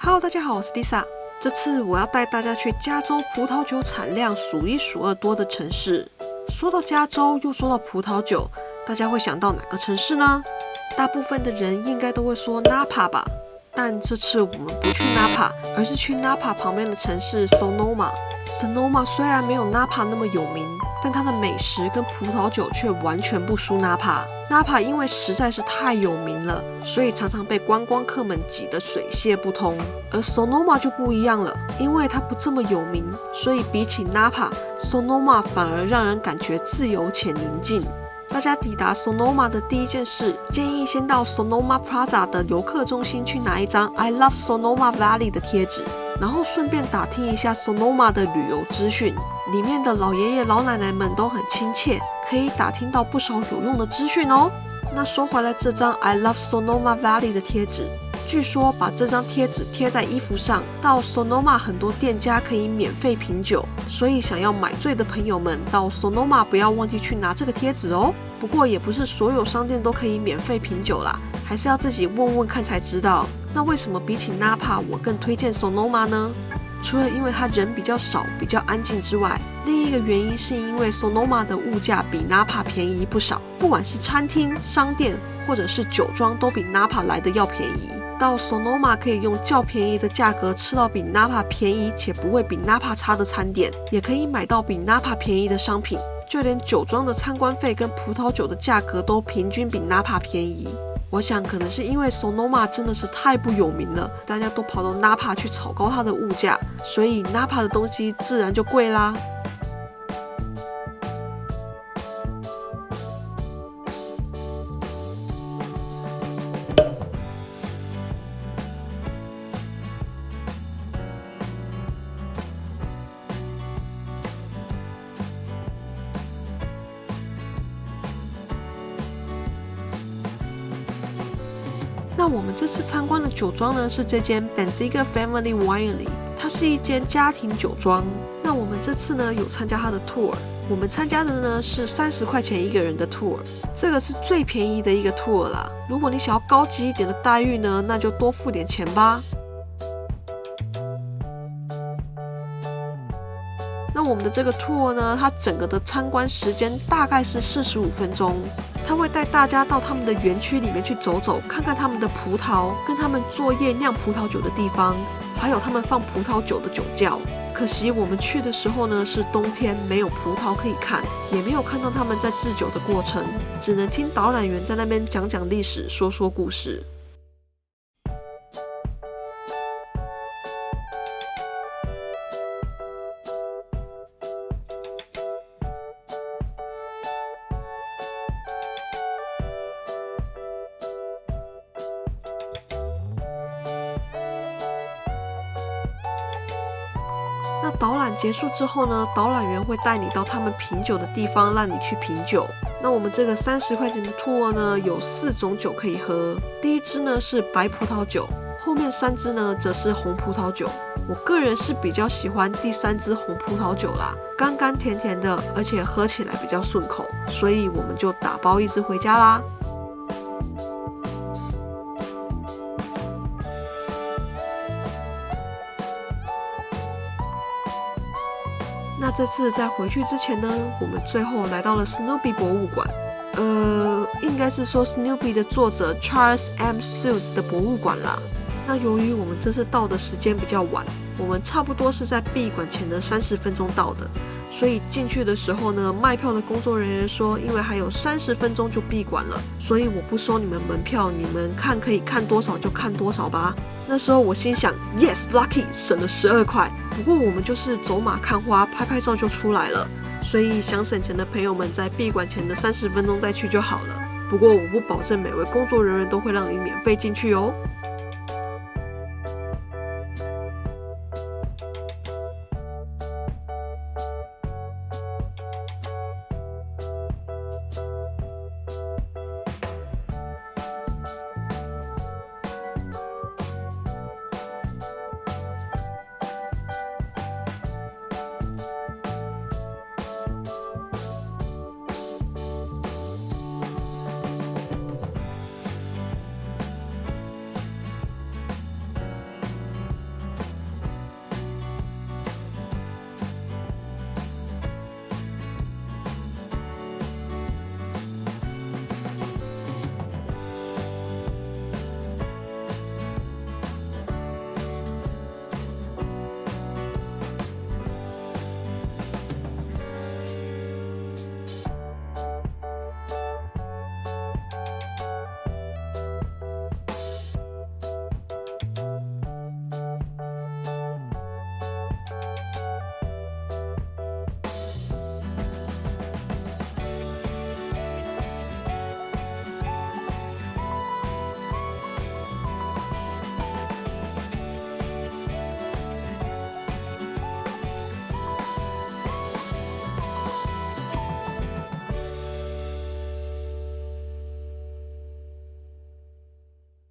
Hello， 大家好，我是 Lisa。这次我要带大家去加州葡萄酒产量数一数二多的城市。说到加州，又说到葡萄酒，大家会想到哪个城市呢？大部分的人应该都会说 Napa 吧。但这次我们不去 Napa， 而是去 Napa 旁边的城市 Sonoma。Sonoma 虽然没有 Napa 那么有名，但它的美食跟葡萄酒却完全不输 Napa。Napa 因为实在是太有名了，所以常常被观光客们挤得水泄不通。而 Sonoma 就不一样了，因为它不这么有名，所以比起 Napa，Sonoma 反而让人感觉自由且宁静。大家抵达 Sonoma 的第一件事，建议先到 Sonoma Plaza 的游客中心去拿一张 I Love Sonoma Valley 的贴纸，然后顺便打听一下 Sonoma 的旅游资讯。里面的老爷爷老奶奶们都很亲切，可以打听到不少有用的资讯哦。那说回来，这张 I Love Sonoma Valley 的贴纸，据说把这张贴纸贴在衣服上，到 Sonoma 很多店家可以免费品酒，所以想要买醉的朋友们到 Sonoma 不要忘记去拿这个贴纸哦。不过也不是所有商店都可以免费品酒啦，还是要自己问问看才知道。那为什么比起 Napa 我更推荐 Sonoma 呢？除了因为它人比较少、比较安静之外，另一个原因是因为 Sonoma 的物价比 Napa 便宜不少，不管是餐厅、商店或者是酒庄都比 Napa 来的要便宜。到 Sonoma 可以用较便宜的价格吃到比 Napa 便宜且不会比 Napa 差的餐点，也可以买到比 Napa 便宜的商品，就连酒庄的参观费跟葡萄酒的价格都平均比 Napa 便宜。我想可能是因为 Sonoma 真的是太不有名了，大家都跑到 Napa 去炒高它的物价，所以 Napa 的东西自然就贵啦。那我们这次参观的酒庄呢，是这间 Benziger Family Winery， 它是一间家庭酒庄。那我们这次呢有参加它的 tour， 我们参加的呢是30块钱一个人的 tour， 这个是最便宜的一个 tour 啦。如果你想要高级一点的待遇呢，那就多付点钱吧。那我们的这个 tour 呢，它整个的参观时间大概是45分钟。他会带大家到他们的园区里面去走走，看看他们的葡萄，跟他们作业酿葡萄酒的地方，还有他们放葡萄酒的酒窖。可惜我们去的时候呢是冬天，没有葡萄可以看，也没有看到他们在制酒的过程，只能听导览员在那边讲讲历史，说说故事。那导览结束之后呢，导览员会带你到他们品酒的地方，让你去品酒。那我们这个30块钱的 tour 呢，有4种酒可以喝。第一支呢是白葡萄酒，后面3支呢则是红葡萄酒。我个人是比较喜欢第3支红葡萄酒啦，甘甘甜甜的，而且喝起来比较顺口，所以我们就打包1支回家啦。那这次在回去之前呢，我们最后来到了 Snoopy 博物馆，应该是说 Snoopy 的作者 Charles M. Schulz 的博物馆啦。那由于我们这次到的时间比较晚，我们差不多是在闭馆前的30分钟到的，所以进去的时候呢，卖票的工作人员说，因为还有30分钟就闭馆了，所以我不收你们门票，你们看可以看多少就看多少吧。那时候我心想 Yes lucky 省了12块，不过我们就是走马看花，拍拍照就出来了，所以想省钱的朋友们在闭馆前的30分钟再去就好了。不过我不保证每位工作人员都会让你免费进去哦。